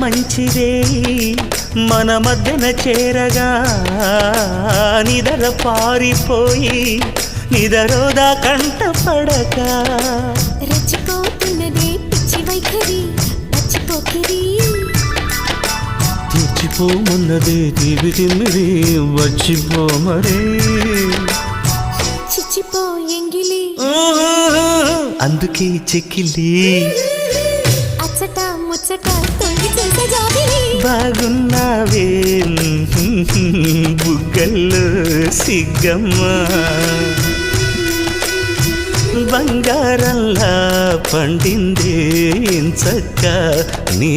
మంచిదే మన మధ్యన చేరగా నిదర పారిపోయి నిదరోదా కంట పడక రెచ్చిపోతున్నదే పిచ్చి వైఖరి మర్చిపోకిరి తెచ్చిపోమన్నదే తీపి తిమ్మిరి వచ్చిపో మరే చిచ్చిపో ఎంగిలి అందుకే చెక్కిలి అచ్చట ముచ్చట తొంగి చేసే జాబిలి బాగున్నావే బుగ్గల్లో సిగ్గమ్మ బంగారంలా పండిందే ఇంచక్క నీ